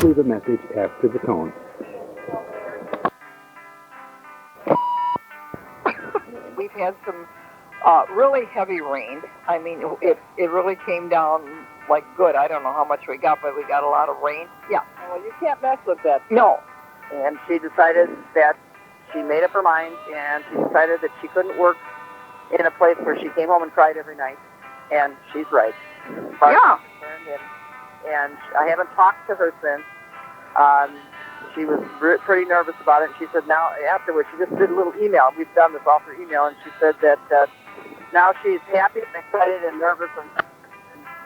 leave a message after the tone. We've had some really heavy rain. I mean, it really came down like good. I don't know how much we got, but we got a lot of rain. Yeah. Well, you can't mess with that. No. And she decided that she made up her mind, and she decided that she couldn't work in a place where she came home and cried every night. And she's right. Yeah. And I haven't talked to her since. She was pretty nervous about it. And she said now, afterwards, she just did a little email. We've done this all through email. And she said that now she's happy and excited and nervous.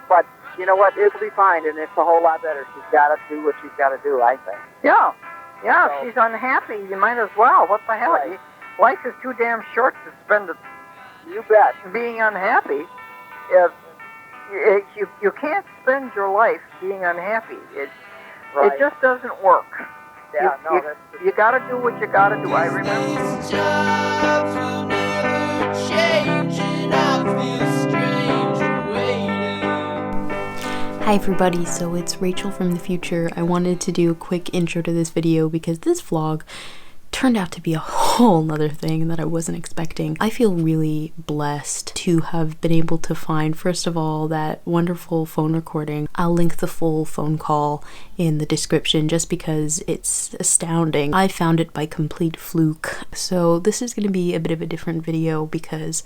But you know what? It'll be fine. And it's a whole lot better. She's got to do what she's got to do, I think. Yeah. Yeah, if she's unhappy, you might as well. What the hell? Right. Life is too damn short to spend it. You bet. Being unhappy. If you can't spend your life being unhappy. It just doesn't work. Yeah, you got to do what you got to do. I remember. These jobs will never change, and I feel strange waiting. Hi everybody, so it's Rachel from the future. I wanted to do a quick intro to this video because this vlog turned out to be a whole nother thing that I wasn't expecting. I feel really blessed to have been able to find, first of all, that wonderful phone recording. I'll link the full phone call in the description just because it's astounding. I found it by complete fluke. So this is going to be a bit of a different video because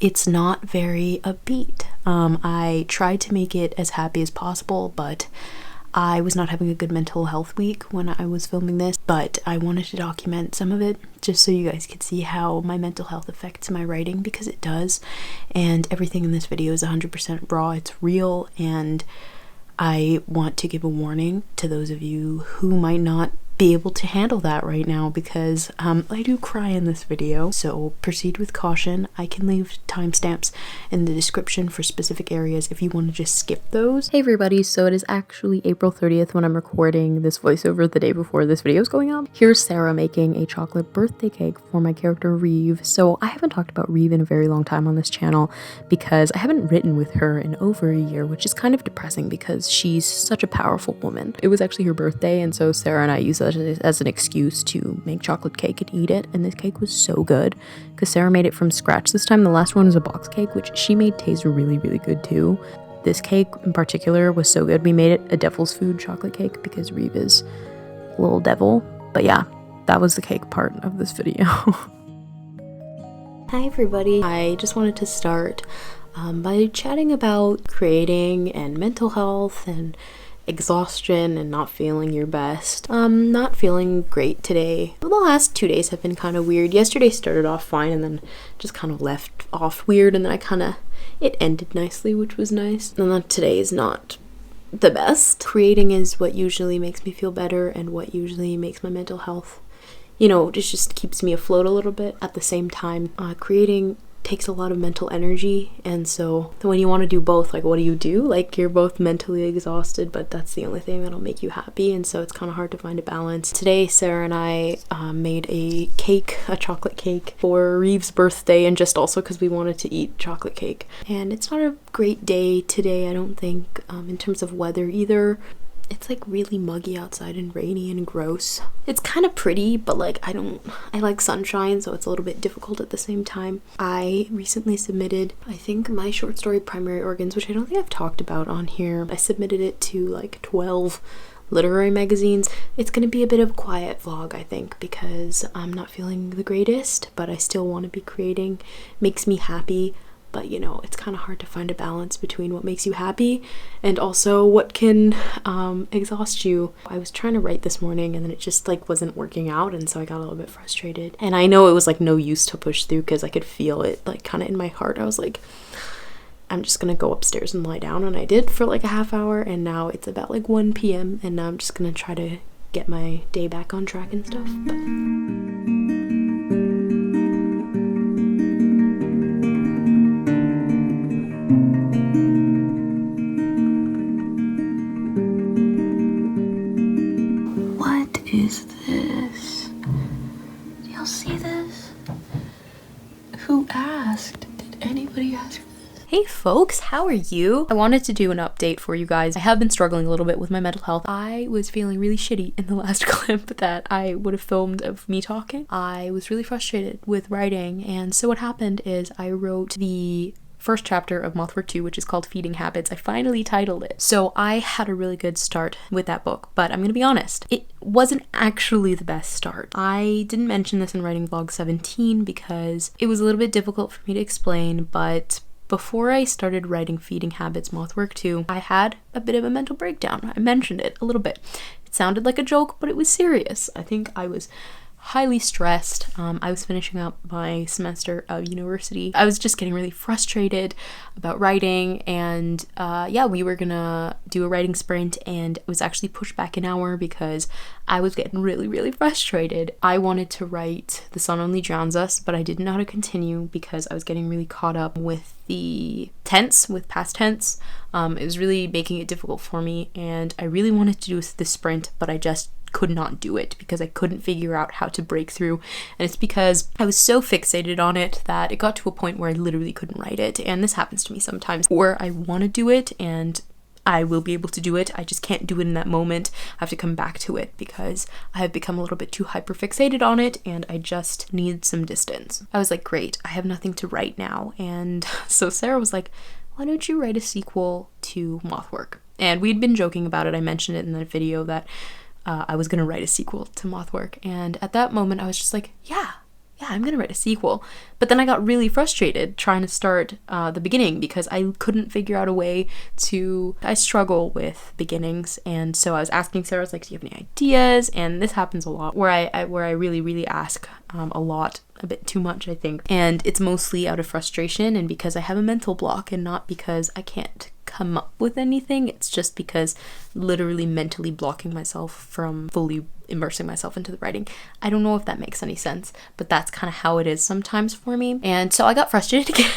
it's not very upbeat. I tried to make it as happy as possible, but I was not having a good mental health week when I was filming this, but I wanted to document some of it just so you guys could see how my mental health affects my writing, because it does, and everything in this video is 100% raw, it's real, and I want to give a warning to those of you who might not be able to handle that right now, because I do cry in this video, so proceed with caution. I can leave timestamps in the description for specific areas if you want to just skip those. Hey everybody, so it is actually April 30th when I'm recording this voiceover the day before this video is going up. Here's Sarah making a chocolate birthday cake for my character Reeve. So I haven't talked about Reeve in a very long time on this channel because I haven't written with her in over a year, which is kind of depressing because she's such a powerful woman. It was actually her birthday, and so Sarah and I used that as an excuse to make chocolate cake and eat it, and this cake was so good because Sarah made it from scratch this time. The last one was a box cake, which she made taste really good too. This cake in particular was so good. We made it a devil's food chocolate cake because Reeve is a little devil. But yeah, that was the cake part of this video. Hi everybody, I just wanted to start by chatting about creating and mental health and exhaustion and not feeling your best. Not feeling great today. The last 2 days have been kind of weird. Yesterday started off fine and then just kind of left off weird, and then it ended nicely, which was nice. And then today is not the best. Creating is what usually makes me feel better and what usually makes my mental health, it just keeps me afloat a little bit. At the same time, creating takes a lot of mental energy, and so when you want to do both, like what do? Like you're both mentally exhausted, but that's the only thing that'll make you happy, and so it's kind of hard to find a balance. Today Sarah and I made a chocolate cake for Reeve's birthday, and just also because we wanted to eat chocolate cake. And it's not a great day today, I don't think, in terms of weather either. It's like really muggy outside and rainy and gross. It's kind of pretty, but like I like sunshine, so it's a little bit difficult at the same time. I recently submitted, I think, my short story Primary Organs, which I don't think I've talked about on here. I submitted it to like 12 literary magazines. It's gonna be a bit of a quiet vlog, I think, because I'm not feeling the greatest, but I still want to be creating. Makes me happy. But it's kind of hard to find a balance between what makes you happy and also what can exhaust you. I was trying to write this morning and then it just like wasn't working out, and so I got a little bit frustrated. And I know it was like no use to push through because I could feel it like kind of in my heart. I was like, I'm just gonna go upstairs and lie down, and I did for like a half hour, and now it's about like 1 p.m. and now I'm just gonna try to get my day back on track and stuff. Is this? Do y'all see this? Who asked? Did anybody ask for this? Hey folks, how are you? I wanted to do an update for you guys. I have been struggling a little bit with my mental health. I was feeling really shitty in the last clip that I would have filmed of me talking. I was really frustrated with writing, and so what happened is I wrote the first chapter of Mothwork 2, which is called Feeding Habits. I finally titled it. So I had a really good start with that book, but I'm gonna be honest, it wasn't actually the best start. I didn't mention this in Writing Vlog 17 because it was a little bit difficult for me to explain, but before I started writing Feeding Habits Mothwork 2, I had a bit of a mental breakdown. I mentioned it a little bit. It sounded like a joke, but it was serious. I think I was highly stressed. I was finishing up my semester of university. I was just getting really frustrated about writing, and we were gonna do a writing sprint, and it was actually pushed back an hour because I was getting really frustrated. I wanted to write The Sun Only Drowns Us, but I didn't know how to continue because I was getting really caught up with the tense, with past tense. It was really making it difficult for me, and I really wanted to do the sprint, but I just could not do it because I couldn't figure out how to break through, and it's because I was so fixated on it that it got to a point where I literally couldn't write it. And this happens to me sometimes where I want to do it and I will be able to do it, I just can't do it in that moment. I have to come back to it because I have become a little bit too hyper fixated on it and I just need some distance. I was like, great, I have nothing to write now. And so Sarah was like, why don't you write a sequel to Mothwork? And we'd been joking about it. I mentioned it in the video that I was gonna write a sequel to Mothwork, and at that moment I was just like, yeah, I'm gonna write a sequel. But then I got really frustrated trying to start the beginning because I couldn't figure out a way to. I struggle with beginnings, and so I was asking Sarah, I was like, do you have any ideas? And this happens a lot where I really ask a lot, a bit too much, I think, and it's mostly out of frustration and because I have a mental block and not because I can't come up with anything. It's just because literally mentally blocking myself from fully immersing myself into the writing. I don't know if that makes any sense, but that's kind of how it is sometimes for me. And so I got frustrated again.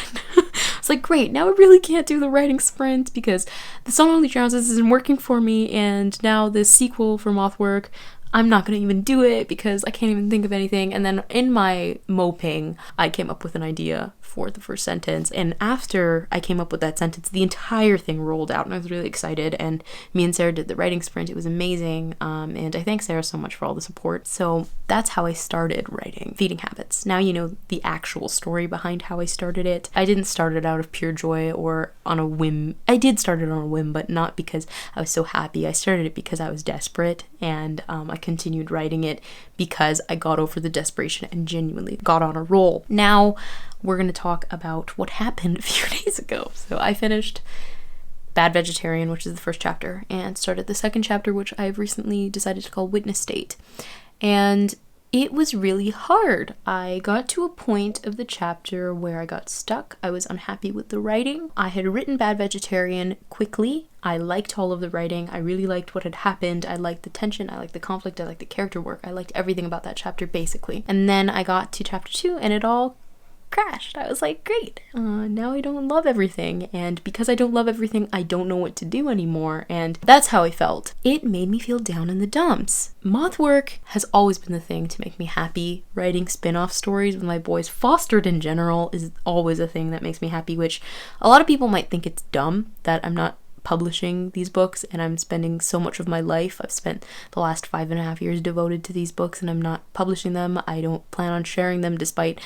It's like, great, now I really can't do the writing sprint because The Sun Only Drowns Us isn't working for me, and now this sequel for Mothwork, I'm not gonna even do it because I can't even think of anything. And then in my moping, I came up with an idea for the first sentence, and after I came up with that sentence, the entire thing rolled out, and I was really excited, and me and Sarah did the writing sprint. It was amazing, and I thank Sarah so much for all the support. So that's how I started writing Feeding Habits. Now you know the actual story behind how I started it. I didn't start it out of pure joy or on a whim. I did start it on a whim, but not because I was so happy. I started it because I was desperate, and I continued writing it because I got over the desperation and genuinely got on a roll. Now we're going to talk about what happened a few days ago. So I finished Bad Vegetarian, which is the first chapter, and started the second chapter, which I've recently decided to call Witness State. And it was really hard. I got to a point of the chapter where I got stuck. I was unhappy with the writing. I had written Bad Vegetarian quickly. I liked all of the writing. I really liked what had happened. I liked the tension. I liked the conflict. I liked the character work. I liked everything about that chapter, basically. And then I got to chapter 2 and it all crashed. I was like, great, now I don't love everything, and because I don't love everything, I don't know what to do anymore, and that's how I felt. It made me feel down in the dumps. Mothwork has always been the thing to make me happy. Writing spin-off stories with my boys, Fostered in general, is always a thing that makes me happy, which a lot of people might think it's dumb that I'm not publishing these books and I'm spending so much of my life. I've spent the last 5.5 years devoted to these books and I'm not publishing them. I don't plan on sharing them despite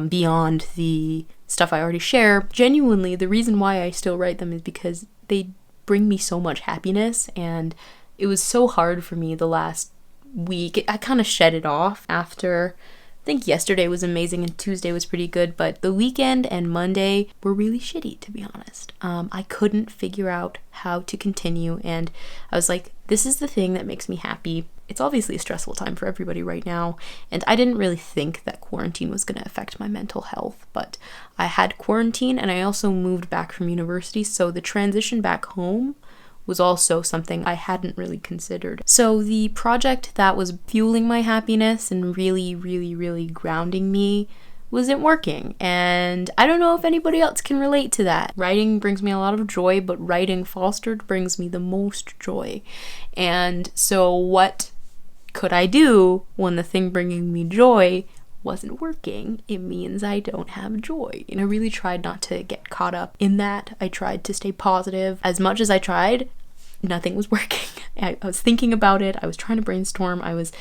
beyond the stuff I already share. Genuinely, the reason why I still write them is because they bring me so much happiness, and it was so hard for me the last week. I kind of shed it off after. I think yesterday was amazing and Tuesday was pretty good, but the weekend and Monday were really shitty, to be honest. I couldn't figure out how to continue, and I was like, this is the thing that makes me happy. It's obviously a stressful time for everybody right now, and I didn't really think that quarantine was going to affect my mental health, but I had quarantine and I also moved back from university, so the transition back home was also something I hadn't really considered. So the project that was fueling my happiness and really grounding me wasn't working, and I don't know if anybody else can relate to that. Writing brings me a lot of joy, but writing Fostered brings me the most joy. And so what could I do when the thing bringing me joy wasn't working, it means I don't have joy. And I really tried not to get caught up in that. I tried to stay positive. As much as I tried, nothing was working. I was thinking about it. I was trying to brainstorm. I was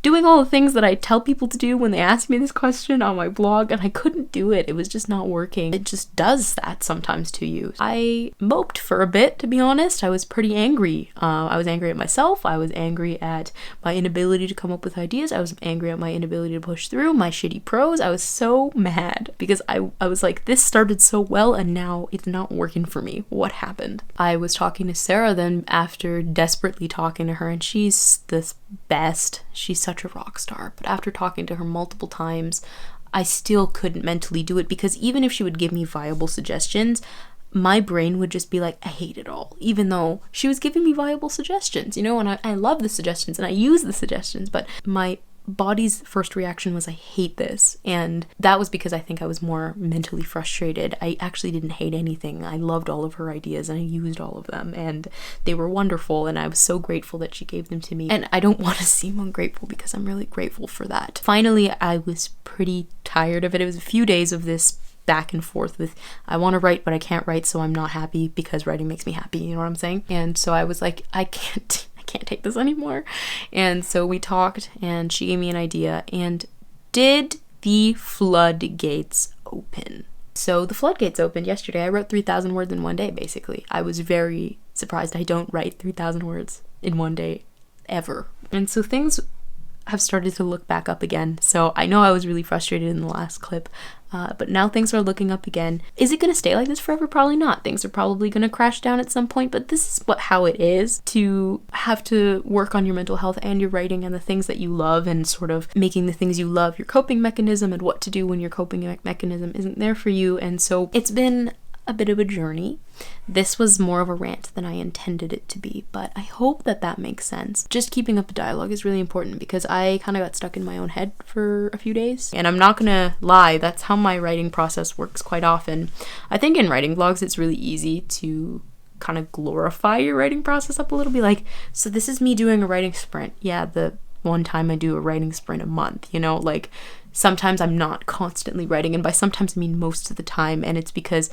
doing all the things that I tell people to do when they ask me this question on my blog, and I couldn't do it. It was just not working. It just does that sometimes to you. I moped for a bit, to be honest. I was pretty angry. I was angry at myself. I was angry at my inability to come up with ideas. I was angry at my inability to push through my shitty prose. I was so mad because I was like, this started so well and now it's not working for me. What happened? I was talking to Sarah then after desperately talking to her, and she's the best. She's such a rock star. But after talking to her multiple times, I still couldn't mentally do it, because even if she would give me viable suggestions, my brain would just be like, I hate it all, even though she was giving me viable suggestions, you know, and I love the suggestions and I use the suggestions, but my body's first reaction was, I hate this. And that was because I think I was more mentally frustrated. I actually didn't hate anything. I loved all of her ideas and I used all of them, and they were wonderful, and I was so grateful that she gave them to me. And I don't want to seem ungrateful, because I'm really grateful for that. Finally, I was pretty tired of it. It was a few days of this back and forth with, I want to write but I can't write, so I'm not happy because writing makes me happy, you know what I'm saying? And so I was like, I can't take this anymore. And so we talked, and she gave me an idea. And did the floodgates open? So the floodgates opened yesterday. I wrote 3,000 words in one day, basically. I was very surprised. I don't write 3,000 words in one day ever. And so things have started to look back up again. So I know I was really frustrated in the last clip, but now things are looking up again. Is it going to stay like this forever? Probably not. Things are probably going to crash down at some point, but this is how it is to have to work on your mental health and your writing and the things that you love, and sort of making the things you love your coping mechanism, and what to do when your coping mechanism isn't there for you. And so it's been a bit of a journey. This was more of a rant than I intended it to be, but I hope that makes sense. Just keeping up a dialogue is really important, because I kind of got stuck in my own head for a few days. And I'm not gonna lie, that's how my writing process works quite often. I think in writing vlogs, it's really easy to kind of glorify your writing process up a little, be like, so this is me doing a writing sprint. Yeah, the one time I do a writing sprint a month, you know, like sometimes I'm not constantly writing, and by sometimes I mean most of the time, and it's because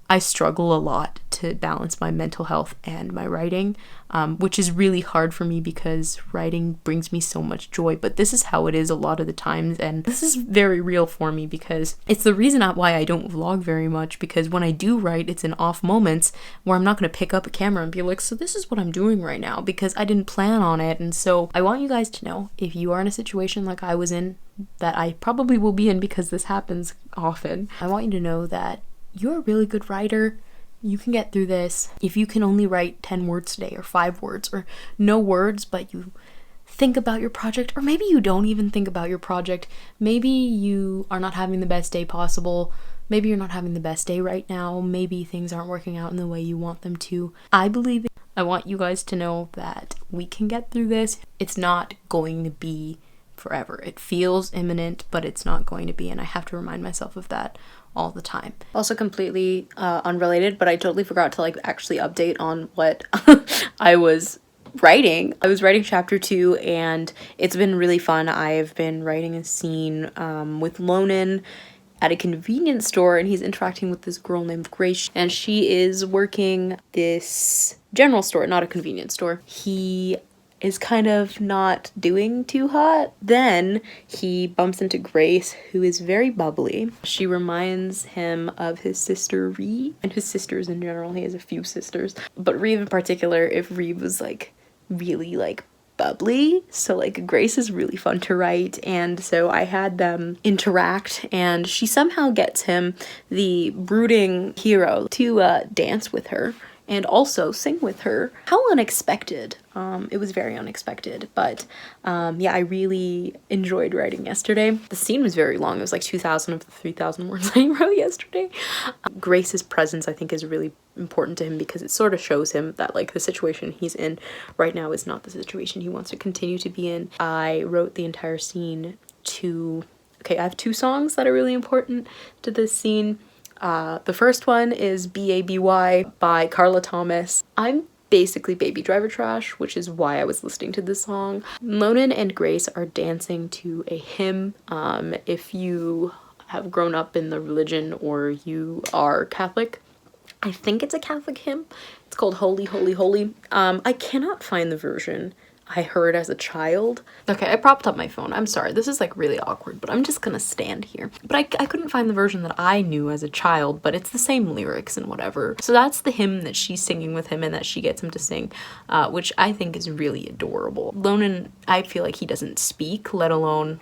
I struggle a lot to balance my mental health and my writing, which is really hard for me because writing brings me so much joy. But this is how it is a lot of the times, and this is very real for me, because it's the reason why I don't vlog very much, because when I do write, it's in off moments where I'm not going to pick up a camera and be like, so this is what I'm doing right now, because I didn't plan on it. And so I want you guys to know, if you are in a situation like I was in, that I probably will be in because this happens often, I want you to know that you're a really good writer. You can get through this. If you can only write 10 words today, or 5 words, or no words, but you think about your project, or maybe you don't even think about your project. Maybe you are not having the best day possible. Maybe you're not having the best day right now. Maybe things aren't working out in the way you want them to. I want you guys to know that we can get through this. It's not going to be forever. It feels imminent, but it's not going to be, and I have to remind myself of that all the time. Also completely unrelated, but I totally forgot to actually update on what I was writing. I was writing chapter 2, and it's been really fun. I've been writing a scene with Lonan at a convenience store, and he's interacting with this girl named Grace, and she is working this general store, not a convenience store. He is kind of not doing too hot. Then he bumps into Grace, who is very bubbly. She reminds him of his sister Ree, and his sisters in general. He has a few sisters, but Ree in particular, if Ree was really bubbly. So Grace is really fun to write, and so I had them interact, and she somehow gets him, the brooding hero, to dance with her and also sing with her. How unexpected. It was very unexpected, but yeah, I really enjoyed writing yesterday. The scene was very long. It was 2,000 of the 3,000 words I wrote yesterday. Grace's presence, I think, is really important to him, because it sort of shows him that the situation he's in right now is not the situation he wants to continue to be in. I wrote the entire scene I have 2 songs that are really important to this scene. The first one is B.A.B.Y. by Carla Thomas. I'm basically Baby Driver trash, which is why I was listening to this song. Lonan and Grace are dancing to a hymn. If you have grown up in the religion or you are Catholic, I think it's a Catholic hymn. It's called Holy, Holy, Holy. I cannot find the version I heard as a child. Okay, I propped up my phone. I'm sorry, this is like really awkward, but I'm just gonna stand here. But I couldn't find the version that I knew as a child, but it's the same lyrics and whatever. So that's the hymn that she's singing with him and that she gets him to sing, which I think is really adorable. Lonan, I feel like he doesn't speak, let alone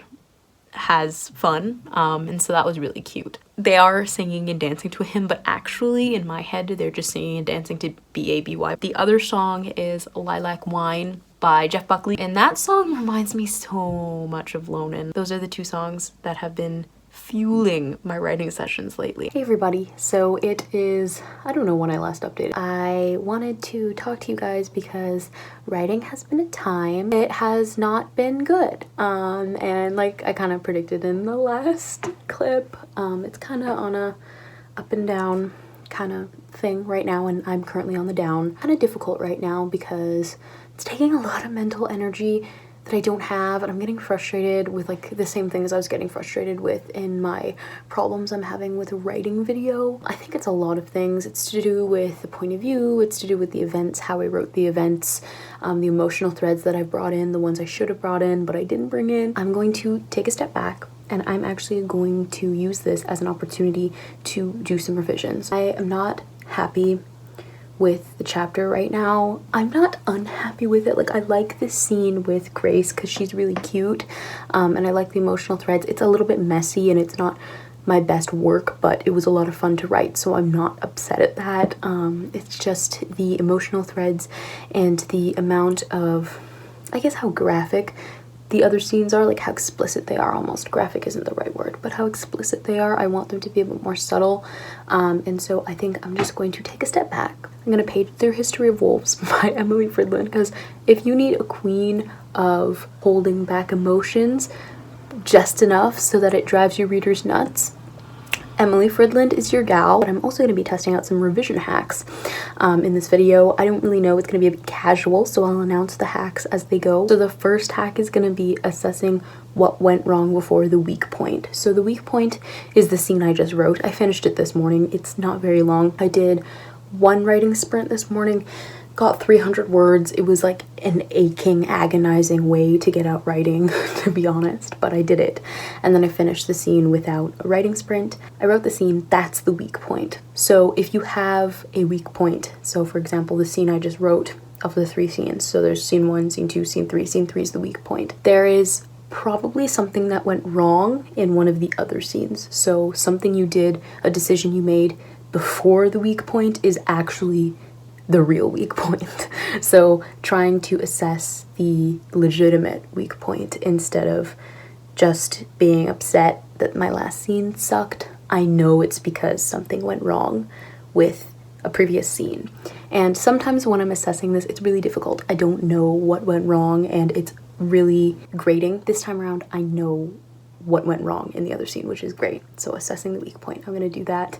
has fun, and so that was really cute. They are singing and dancing to a hymn, but actually in my head they're just singing and dancing to B-A-B-Y. The other song is Lilac Wine by Jeff Buckley, and that song reminds me so much of Lonan. Those are the two songs that have been fueling my writing sessions lately. Hey everybody, so it is, I don't know when I last updated. I wanted to talk to you guys because writing has been a time. It has not been good. And like I kind of predicted in the last clip, it's kind of on a up and down kind of thing right now, and I'm currently on the down. Kind of difficult right now because it's taking a lot of mental energy that I don't have, and I'm getting frustrated with like the same things I was getting frustrated with in my problems I'm having with a writing video. I think it's a lot of things. It's to do with the point of view, it's to do with the events, how I wrote the events, the emotional threads that I brought in, the ones I should have brought in but I didn't bring in. I'm going to take a step back and I'm actually going to use this as an opportunity to do some revisions. I am not happy with the chapter right now. I'm not unhappy with it. Like, I like this scene with Grace because she's really cute, and I like the emotional threads. It's a little bit messy and it's not my best work, but it was a lot of fun to write, so I'm not upset at that. It's just the emotional threads and the amount of, I guess, how graphic the other scenes are, like how explicit they are almost. Graphic isn't the right word, but how explicit they are. I want them to be a bit more subtle, and so I think I'm just going to take a step back. I'm going to page through History of Wolves by Emily Fridland, because if you need a queen of holding back emotions just enough so that it drives your readers nuts, Emily Fridland is your gal. But I'm also going to be testing out some revision hacks in this video. I don't really know, it's going to be a bit casual, so I'll announce the hacks as they go. So the first hack is going to be assessing what went wrong before the weak point. So the weak point is the scene I just wrote. I finished it this morning. It's not very long. I did one writing sprint this morning, got 300 words. It was like an aching, agonizing way to get out writing, to be honest, but I did it. And then I finished the scene without a writing sprint. I wrote the scene, that's the weak point. So if you have a weak point, so for example, the scene I just wrote of the 3 scenes, so there's scene 1, scene 2, scene 3. Scene 3 is the weak point. There is probably something that went wrong in one of the other scenes. So something you did, a decision you made before the weak point is actually the real weak point. So trying to assess the legitimate weak point instead of just being upset that my last scene sucked. I know it's because something went wrong with a previous scene. And sometimes when I'm assessing this, it's really difficult. I don't know what went wrong and it's really grating. This time around, I know what went wrong in the other scene, which is great. So assessing the weak point, I'm gonna do that.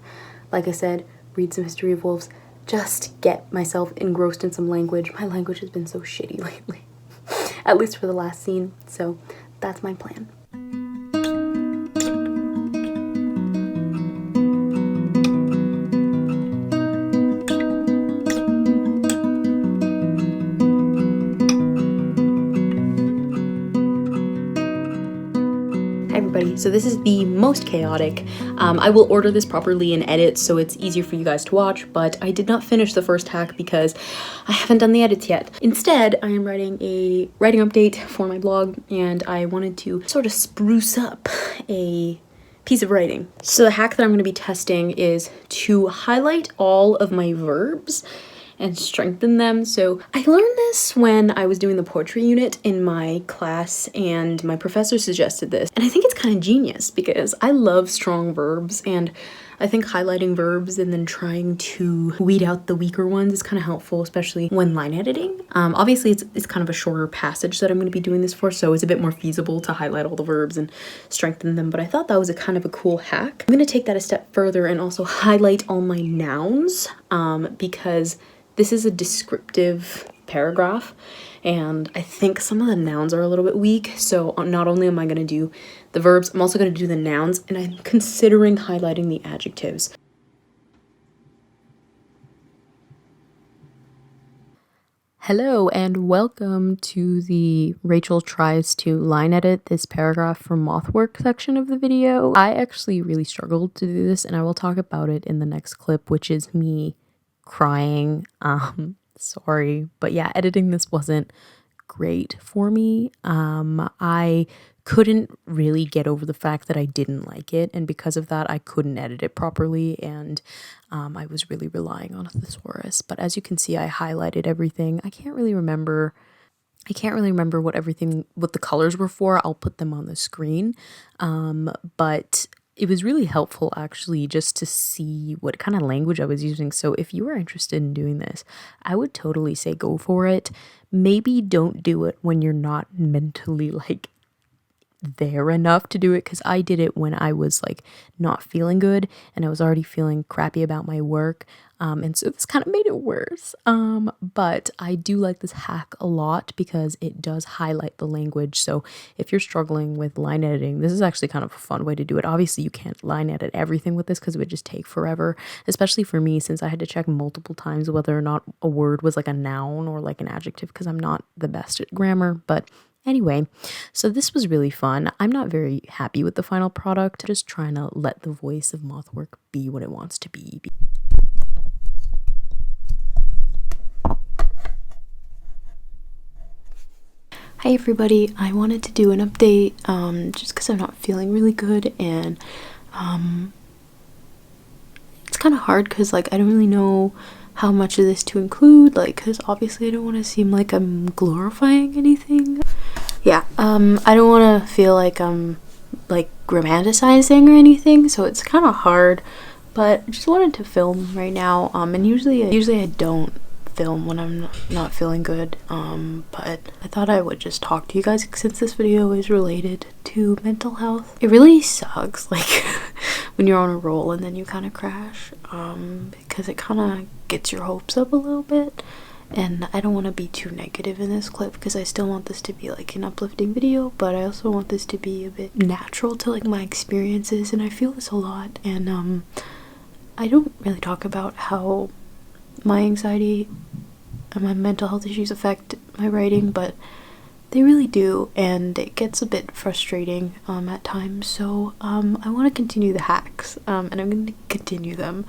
Like I said, read some History of Wolves, just get myself engrossed in some language. My language has been so shitty lately, at least for the last scene, so that's my plan. So this is the most chaotic. I will order this properly and edit so it's easier for you guys to watch, but I did not finish the first hack because I haven't done the edits yet. Instead, I am writing a writing update for my blog, and I wanted to sort of spruce up a piece of writing. So the hack that I'm going to be testing is to highlight all of my verbs and strengthen them. So I learned this when I was doing the poetry unit in my class, and my professor suggested this, and I think it's kind of genius because I love strong verbs, and I think highlighting verbs and then trying to weed out the weaker ones is kind of helpful, especially when line editing. Obviously it's kind of a shorter passage that I'm going to be doing this for, so it's a bit more feasible to highlight all the verbs and strengthen them, but I thought that was a kind of a cool hack. I'm going to take that a step further and also highlight all my nouns, because this is a descriptive paragraph, and I think some of the nouns are a little bit weak, so not only am I going to do the verbs, I'm also going to do the nouns, and I'm considering highlighting the adjectives. Hello and welcome to the Rachel tries to line edit this paragraph from Mothwork section of the video. I actually really struggled to do this, and I will talk about it in the next clip, which is me crying. Sorry, but yeah, editing this wasn't great for me. I couldn't really get over the fact that I didn't like it, and because of that I couldn't edit it properly, and I was really relying on a thesaurus. But as you can see, I highlighted everything. I can't really remember what the colors were for. I'll put them on the screen, but it was really helpful actually just to see what kind of language I was using. So if you were interested in doing this, I would totally say go for it. Maybe don't do it when you're not mentally like there enough to do it, because I did it when I was like not feeling good and I was already feeling crappy about my work, and so this kind of made it worse, but I do like this hack a lot because it does highlight the language. So if you're struggling with line editing, this is actually kind of a fun way to do it. Obviously you can't line edit everything with this because it would just take forever, especially for me, since I had to check multiple times whether or not a word was like a noun or like an adjective, because I'm not the best at grammar. But anyway, so this was really fun. I'm not very happy with the final product. Just trying to let the voice of Mothwork be what it wants to be. Hi everybody, I wanted to do an update just because I'm not feeling really good, and it's kind of hard because like I don't really know how much of this to include, like, because obviously I don't want to seem like I'm glorifying anything. Yeah, I don't want to feel like I'm like romanticizing or anything, so it's kind of hard, but I just wanted to film right now, and usually I don't film when I'm not feeling good, but I thought I would just talk to you guys since this video is related to mental health. It really sucks like when you're on a roll and then you kind of crash, because it kind of gets your hopes up a little bit, and I don't want to be too negative in this clip because I still want this to be like an uplifting video, but I also want this to be a bit natural to like my experiences, and I feel this a lot, and I don't really talk about how my anxiety and my mental health issues affect my writing, but they really do, and it gets a bit frustrating at times. So I want to continue the hacks, and I'm going to continue them,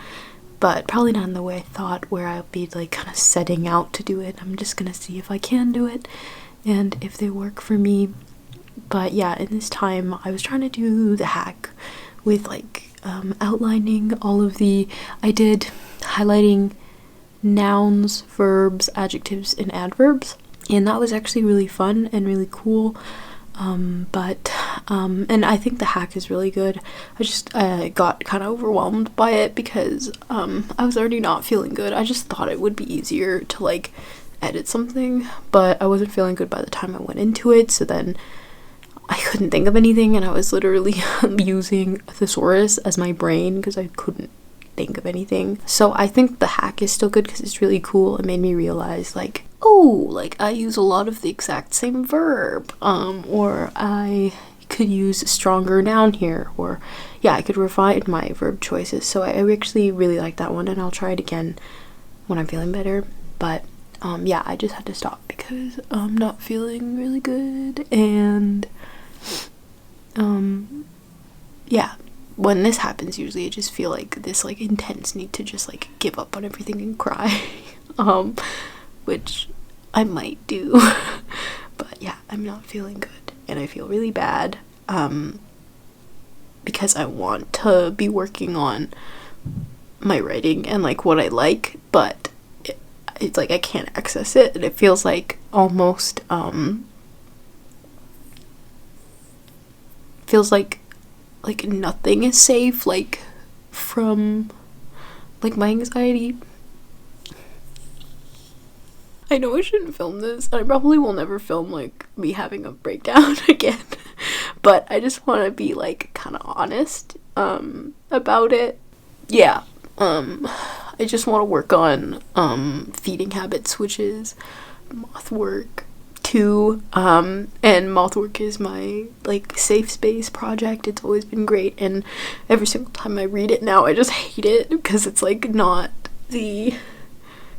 but probably not in the way I thought, where I'll be like kind of setting out to do it. I'm just going to see if I can do it and if they work for me. But yeah, in this time I was trying to do the hack with like outlining all of I did highlighting nouns, verbs, adjectives, and adverbs, and that was actually really fun and really cool, and I think the hack is really good. I just got kind of overwhelmed by it because I was already not feeling good. I just thought it would be easier to like edit something, but I wasn't feeling good by the time I went into it, so then I couldn't think of anything, and I was literally using a thesaurus as my brain because I couldn't think of anything. So I think the hack is still good because it's really cool. It made me realize like, oh, like I use a lot of the exact same verb, or I could use a stronger noun here, or yeah, I could refine my verb choices. So I actually really like that one, and I'll try it again when I'm feeling better. But yeah, I just had to stop because I'm not feeling really good, and yeah, when this happens, usually I just feel like this like intense need to just like give up on everything and cry, which I might do. But yeah, I'm not feeling good, and I feel really bad because I want to be working on my writing and like what I like, but it's like I can't access it, and it feels like almost feels like nothing is safe, like from like my anxiety. I know I shouldn't film this, and I probably will never film like me having a breakdown again, but I just want to be like kind of honest about it. Yeah, I just want to work on feeding habits, which is Mothwork 2, and Mothwork is my like safe space project. It's always been great, and every single time I read it now I just hate it because it's like not the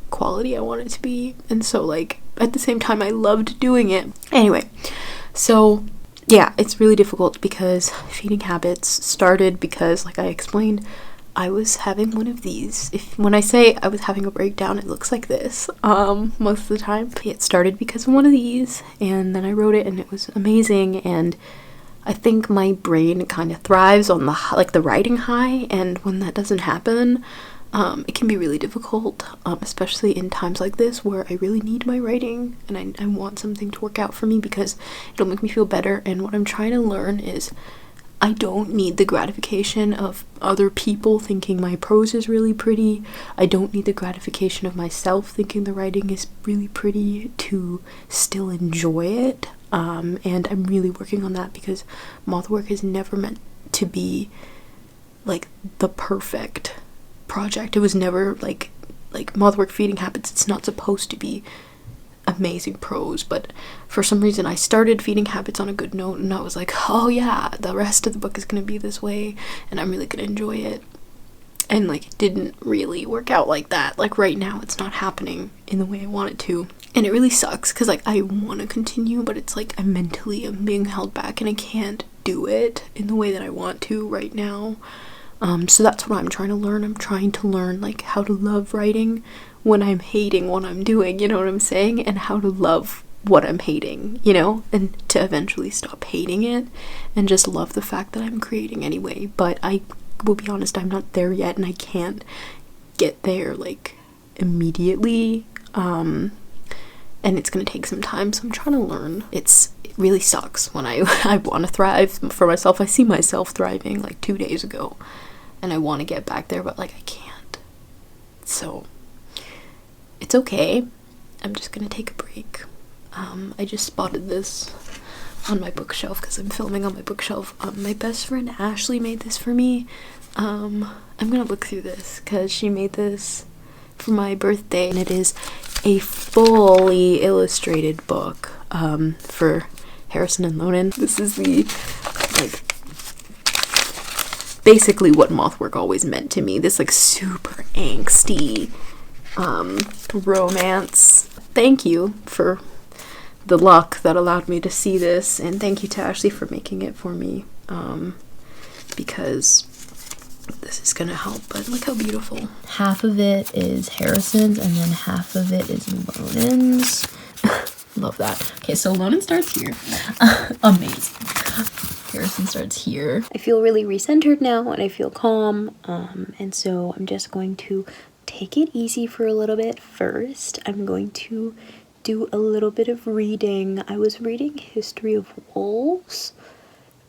quality I want it to be, and so like at the same time I loved doing it. Anyway, so yeah, it's really difficult because feeding habits started because, like I explained, I was having one of these. When I say I was having a breakdown, it looks like this most of the time. It started because of one of these, and then I wrote it and it was amazing, and I think my brain kind of thrives on the writing high, and when that doesn't happen, it can be really difficult, especially in times like this where I really need my writing and I want something to work out for me because it'll make me feel better. And what I'm trying to learn is I don't need the gratification of other people thinking my prose is really pretty. I don't need the gratification of myself thinking the writing is really pretty to still enjoy it. And I'm really working on that because Mothwork is never meant to be like the perfect project. It was never like Mothwork Feeding Habits. It's not supposed to be amazing prose, but for some reason I started Feeding Habits on a good note, and I was like, oh yeah, the rest of the book is gonna be this way and I'm really gonna enjoy it. And like it didn't really work out like that. Like right now it's not happening in the way I want it to, and it really sucks because like I want to continue, but it's like I'm being held back and I can't do it in the way that I want to right now. So that's what I'm trying to learn. I'm trying to learn like how to love writing when I'm hating what I'm doing, you know what I'm saying? And how to love what I'm hating, you know? And to eventually stop hating it and just love the fact that I'm creating anyway. But I will be honest, I'm not there yet, and I can't get there like immediately. And it's gonna take some time, so I'm trying to learn. It really sucks when I want to thrive for myself. I see myself thriving like 2 days ago, and I want to get back there, but like I can't. So it's okay. I'm just gonna take a break. I just spotted this on my bookshelf because I'm filming on my bookshelf. My best friend Ashley made this for me. I'm gonna look through this because she made this for my birthday, and it is a fully illustrated book for Harrison and Lonan. This is the like basically what Mothwork always meant to me, this like super angsty romance. Thank you for the luck that allowed me to see this, and thank you to Ashley for making it for me, because this is gonna help. But look how beautiful. Half of it is Harrison's and then half of it is Lonan's. Love that. Okay, so Lonan starts here. Amazing. Harrison starts here. I feel really recentered now and I feel calm, and so I'm just going to take it easy for a little bit. First, I'm going to do a little bit of reading. I was reading History of Wolves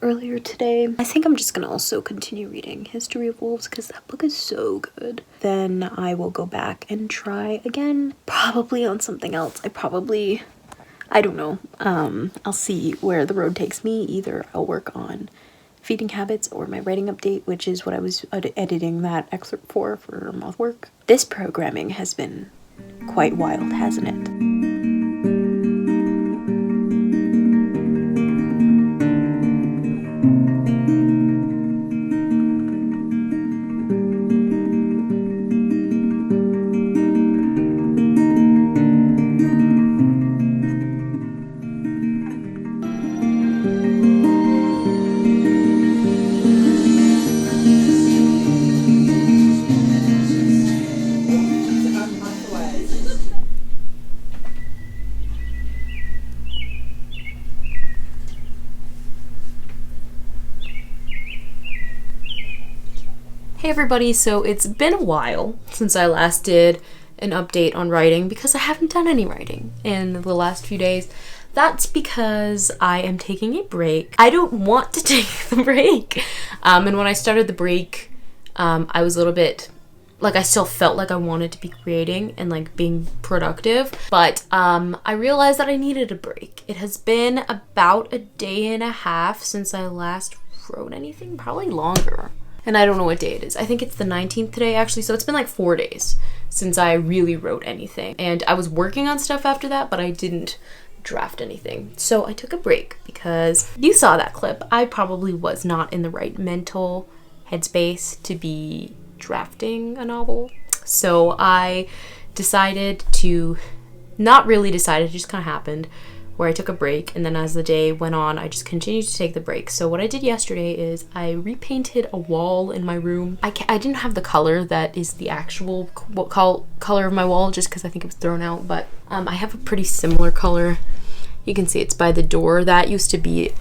earlier today. I think I'm just gonna also continue reading History of Wolves because that book is so good. Then I will go back and try again, probably on something else. I don't know. I'll see where the road takes me. Either I'll work on Feeding Habits or my writing update, which is what I was editing that excerpt for Mothwork. This programming has been quite wild, hasn't it? Hey everybody, so it's been a while since I last did an update on writing because I haven't done any writing in the last few days. That's because I am taking a break. I don't want to take the break. And when I started the break, I was a little bit, like, I still felt like I wanted to be creating and like being productive, but I realized that I needed a break. It has been about a day and a half since I last wrote anything, probably longer. And I don't know what day it is. I think it's the 19th today, actually. So it's been like 4 days since I really wrote anything. And I was working on stuff after that, but I didn't draft anything. So I took a break because you saw that clip. I probably was not in the right mental headspace to be drafting a novel. So I decided to, not really decided, it just kind of happened, where I took a break, and then as the day went on, I just continued to take the break. So what I did yesterday is I repainted a wall in my room. I didn't have the color that is the actual color of my wall, just because I think it was thrown out, but I have a pretty similar color. You can see it's by the door. That used to be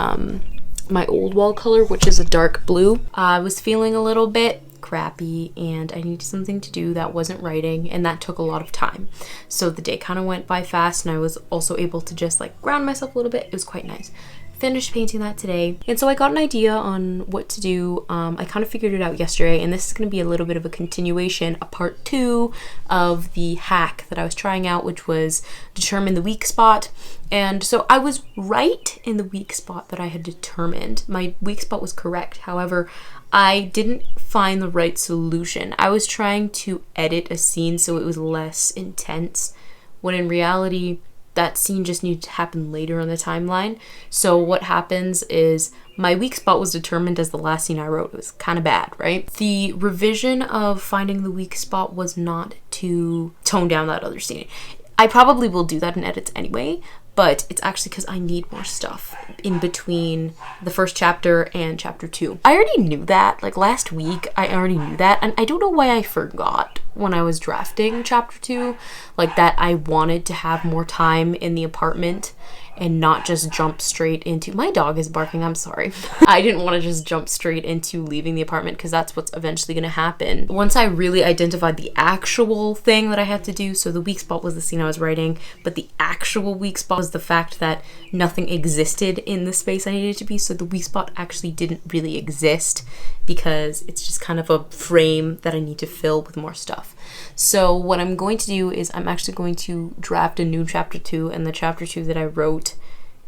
my old wall color, which is a dark blue. I was feeling a little bit crappy and I needed something to do that wasn't writing, and that took a lot of time. So the day kind of went by fast, and I was also able to just like ground myself a little bit. It was quite nice. Finished painting that today, and so I got an idea on what to do. I kind of figured it out yesterday, and this is going to be a little bit of a continuation, a part 2 of the hack that I was trying out, which was determine the weak spot. And so I was right in the weak spot that I had determined. My weak spot was correct. However, I didn't find the right solution. I was trying to edit a scene so it was less intense, when in reality, that scene just needed to happen later on the timeline. So what happens is my weak spot was determined as the last scene I wrote. It was kind of bad, right? The revision of finding the weak spot was not to tone down that other scene. I probably will do that in edits anyway, but it's actually because I need more stuff in between the first chapter and chapter 2. I already knew that, like last week, I already knew that, and I don't know why I forgot when I was drafting chapter 2, like that I wanted to have more time in the apartment and not just jump straight into, my dog is barking, I'm sorry. I didn't want to just jump straight into leaving the apartment, because that's what's eventually going to happen. Once I really identified the actual thing that I had to do, so the weak spot was the scene I was writing, but the actual weak spot was the fact that nothing existed in the space I needed to be, so the weak spot actually didn't really exist, because it's just kind of a frame that I need to fill with more stuff. So what I'm going to do is I'm actually going to draft a new chapter 2, and the chapter 2 that I wrote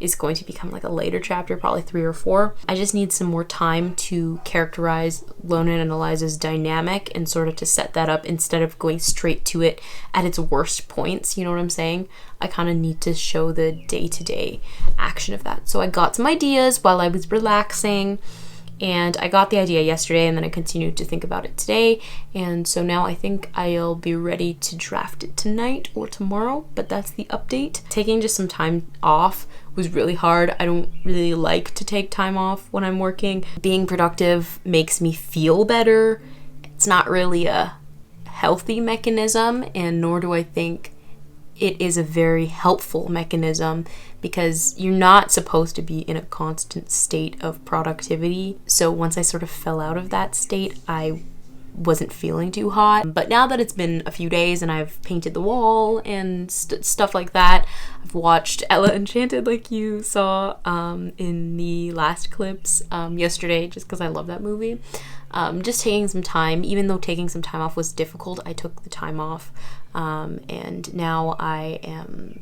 is going to become like a later chapter, probably 3 or 4. I just need some more time to characterize Lona and Eliza's dynamic and sort of to set that up instead of going straight to it at its worst points, you know what I'm saying? I kind of need to show the day-to-day action of that. So I got some ideas while I was relaxing, and I got the idea yesterday, and then I continued to think about it today, and so now I think I'll be ready to draft it tonight or tomorrow, but that's the update. Taking just some time off was really hard. I don't really like to take time off when I'm working. Being productive makes me feel better. It's not really a healthy mechanism, and nor do I think it is a very helpful mechanism, because you're not supposed to be in a constant state of productivity. So once I sort of fell out of that state, I wasn't feeling too hot. But now that it's been a few days and I've painted the wall and stuff like that, I've watched Ella Enchanted like you saw in the last clips yesterday, just because I love that movie. Just taking some time, even though taking some time off was difficult, I took the time off, and now I am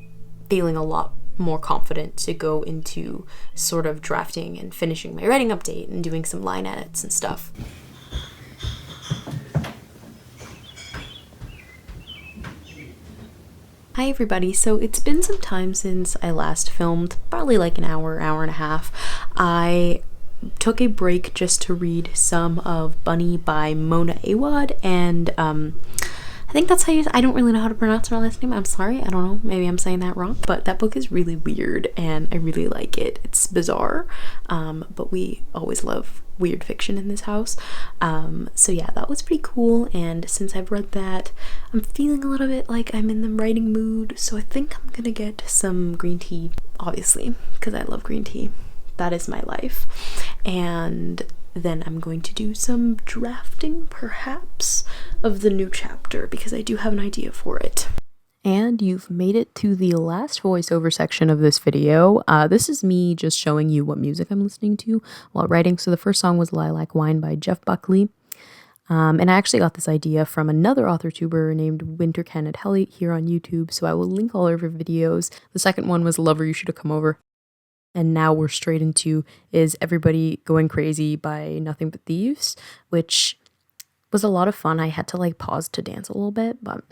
feeling a lot more confident to go into sort of drafting and finishing my writing update and doing some line edits and stuff. Hi everybody, so it's been some time since I last filmed, probably like an hour and a half. I took a break just to read some of Bunny by Mona Awad, and I think that's how you, I don't really know how to pronounce her last name, I'm sorry, I don't know, maybe I'm saying that wrong, but that book is really weird and I really like it. It's bizarre, but we always love weird fiction in this house. So yeah, that was pretty cool, and since I've read that, I'm feeling a little bit like I'm in the writing mood, so I think I'm gonna get some green tea, obviously, because I love green tea. That is my life. And then I'm going to do some drafting, perhaps, of the new chapter, because I do have an idea for it. And you've made it to the last voiceover section of this video. This is me just showing you what music I'm listening to while writing. So the first song was Lilac Wine by Jeff Buckley. And I actually got this idea from another author tuber named Winter Kenneth Helly here on YouTube, so I will link all of her videos. The second one was Lover, You Should Have Come Over. And now we're straight into Is Everybody Going Crazy by Nothing But Thieves, which was a lot of fun. I had to like pause to dance a little bit, but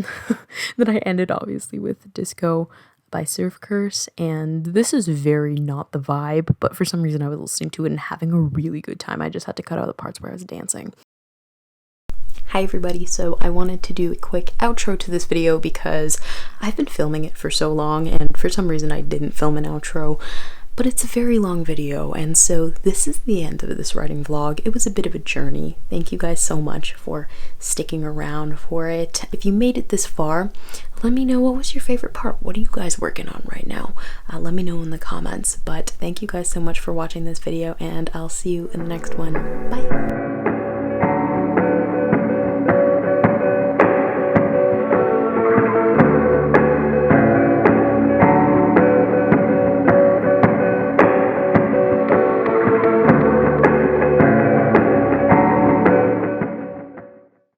then I ended obviously with Disco by Surf Curse, and this is very not the vibe, but for some reason I was listening to it and having a really good time. I just had to cut out the parts where I was dancing. Hi everybody, so I wanted to do a quick outro to this video because I've been filming it for so long and for some reason I didn't film an outro, but it's a very long video, and so this is the end of this writing vlog. It was a bit of a journey. Thank you guys so much for sticking around for it. If you made it this far, let me know what was your favorite part. What are you guys working on right now? Let me know in the comments, but thank you guys so much for watching this video and I'll see you in the next one. Bye!